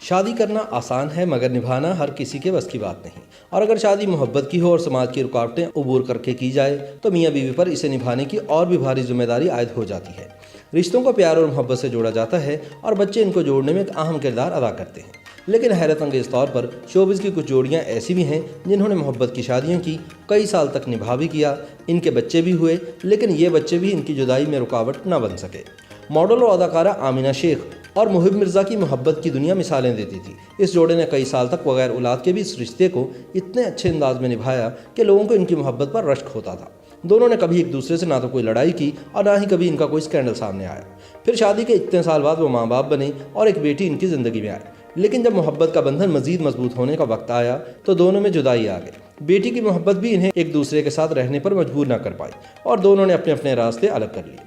شادی کرنا آسان ہے مگر نبھانا ہر کسی کے بس کی بات نہیں، اور اگر شادی محبت کی ہو اور سماج کی رکاوٹیں عبور کر کے کی جائے تو میاں بیوی پر اسے نبھانے کی اور بھی بھاری ذمہ داری عائد ہو جاتی ہے۔ رشتوں کو پیار اور محبت سے جوڑا جاتا ہے اور بچے ان کو جوڑنے میں ایک اہم کردار ادا کرتے ہیں، لیکن حیرت انگیز طور پر شوبز کی کچھ جوڑیاں ایسی بھی ہیں جنہوں نے محبت کی شادیاں کی، کئی سال تک نبھا بھی کیا، ان کے بچے بھی ہوئے، لیکن یہ بچے بھی ان کی جدائی میں رکاوٹ نہ بن سکے۔ ماڈل اور اداکارہ آمینہ شیخ اور محب مرزا کی محبت کی دنیا مثالیں دیتی تھی۔ اس جوڑے نے کئی سال تک بغیر اولاد کے بھی اس رشتے کو اتنے اچھے انداز میں نبھایا کہ لوگوں کو ان کی محبت پر رشک ہوتا تھا۔ دونوں نے کبھی ایک دوسرے سے نہ تو کوئی لڑائی کی اور نہ ہی کبھی ان کا کوئی سکینڈل سامنے آیا۔ پھر شادی کے اتنے سال بعد وہ ماں باپ بنے اور ایک بیٹی ان کی زندگی میں آئی، لیکن جب محبت کا بندھن مزید مضبوط ہونے کا وقت آیا تو دونوں میں جدائی آ گئی۔ بیٹی کی محبت بھی انہیں ایک دوسرے کے ساتھ رہنے پر مجبور نہ کر پائی اور دونوں نے اپنے اپنے راستے الگ کر لیے۔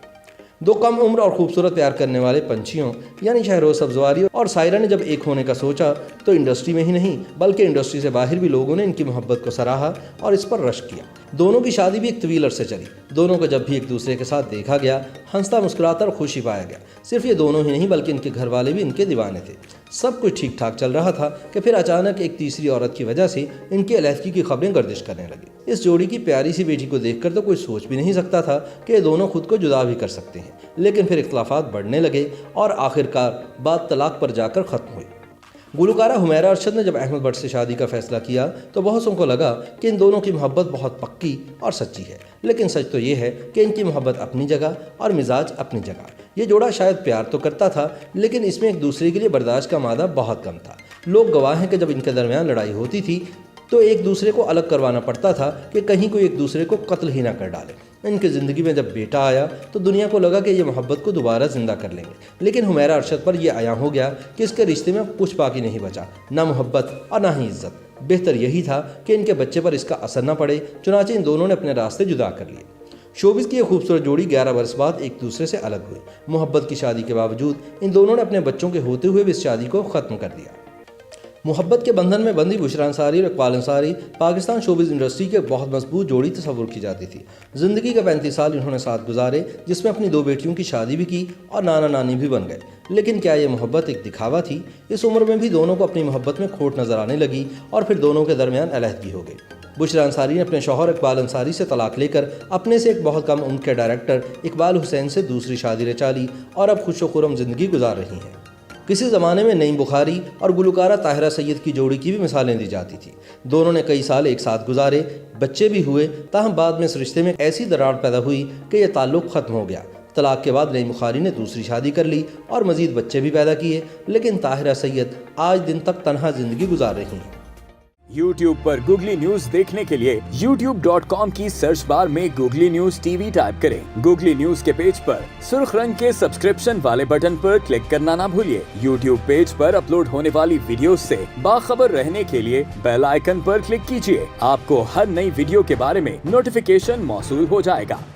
دو کم عمر اور خوبصورت پیار کرنے والے پنچھیوں یعنی شہروز سبزواری اور سائرہ نے جب ایک ہونے کا سوچا تو انڈسٹری میں ہی نہیں بلکہ انڈسٹری سے باہر بھی لوگوں نے ان کی محبت کو سراہا اور اس پر رشک کیا۔ دونوں کی شادی بھی ایک طویل عرصے چلی۔ دونوں کو جب بھی ایک دوسرے کے ساتھ دیکھا گیا ہنستا مسکراتا اور خوشی پایا گیا۔ صرف یہ دونوں ہی نہیں بلکہ ان کے گھر والے بھی ان کے دیوانے تھے۔ سب کچھ ٹھیک ٹھاک چل رہا تھا کہ پھر اچانک ایک تیسری عورت کی وجہ سے ان کی علیحدگی کی خبریں گردش کرنے لگی۔ اس جوڑی کی پیاری سی بیٹی کو دیکھ کر تو کوئی سوچ بھی نہیں سکتا تھا کہ یہ دونوں خود کو جدا بھی کر سکتے ہیں، لیکن پھر اختلافات بڑھنے لگے اور آخرکار بات طلاق پر جا کر ختم ہوئی۔ گلوکارہ حمیرہ ارشد نے جب احمد بٹ سے شادی کا فیصلہ کیا تو بہت کو لگا کہ ان دونوں کی محبت بہت پکی اور سچی ہے، لیکن سچ تو یہ ہے کہ ان کی محبت اپنی جگہ اور مزاج اپنی جگہ۔ یہ جوڑا شاید پیار تو کرتا تھا لیکن اس میں ایک دوسرے کے لیے برداشت کا مادہ بہت کم تھا۔ لوگ گواہ ہیں کہ جب ان کے درمیان لڑائی ہوتی تھی تو ایک دوسرے کو الگ کروانا پڑتا تھا کہ کہیں کوئی ایک دوسرے کو قتل ہی نہ کر ڈالے۔ ان کی زندگی میں جب بیٹا آیا تو دنیا کو لگا کہ یہ محبت کو دوبارہ زندہ کر لیں گے، لیکن حمیرہ ارشد پر یہ عیاں ہو گیا کہ اس کے رشتے میں کچھ باقی نہیں بچا، نہ محبت اور نہ ہی عزت۔ بہتر یہی تھا کہ ان کے بچے پر اس کا اثر نہ پڑے، چنانچہ ان دونوں نے اپنے راستے جدا کر لیے۔ شوبز کی یہ خوبصورت جوڑی 11 برس بعد ایک دوسرے سے الگ ہوئی۔ محبت کی شادی کے باوجود ان دونوں نے اپنے بچوں کے ہوتے ہوئے بھی اس شادی کو ختم کر دیا۔ محبت کے بندھن میں بندھی بشریٰ انصاری اور اقبال انصاری پاکستان شوبز انڈسٹری کے بہت مضبوط جوڑی تصور کی جاتی تھی۔ زندگی کے 35 سال انہوں نے ساتھ گزارے، جس میں اپنی 2 بیٹیوں کی شادی بھی کی اور نانا نانی بھی بن گئے۔ لیکن کیا یہ محبت ایک دکھاوا تھی؟ اس عمر میں بھی دونوں کو اپنی محبت میں کھوٹ نظر آنے لگی اور پھر دونوں کے درمیان علیحدگی ہو گئی۔ بشریٰ انصاری نے اپنے شوہر اقبال انصاری سے طلاق لے کر اپنے سے ایک بہت کم عمر کے ڈائریکٹر اقبال حسین سے دوسری شادی رچا لی اور اب خوش و خرم زندگی گزار رہی ہیں۔ کسی زمانے میں نعیم بخاری اور گلوکارہ طاہرہ سید کی جوڑی کی بھی مثالیں دی جاتی تھیں۔ دونوں نے کئی سال ایک ساتھ گزارے، بچے بھی ہوئے، تاہم بعد میں اس رشتے میں ایسی دراڑ پیدا ہوئی کہ یہ تعلق ختم ہو گیا۔ طلاق کے بعد نعیم بخاری نے دوسری شادی کر لی اور مزید بچے بھی پیدا کیے، لیکن طاہرہ سید آج دن تک تنہا زندگی گزار رہی ہیں۔ YouTube پر گوگلی نیوز دیکھنے کے لیے youtube.com کی سرچ بار میں googly news T V type کریں۔ گوگلی نیوز کے پیج پر سرخ رنگ کے سبسکرپشن والے بٹن پر کلک کرنا نہ بھولیے۔ YouTube پیج پر اپلوڈ ہونے والی ویڈیوز سے باخبر رہنے کے لیے بیل آئیکن پر کلک کیجیے۔ آپ کو ہر نئی ویڈیو کے بارے میں نوٹیفیکیشن موصول ہو جائے گا۔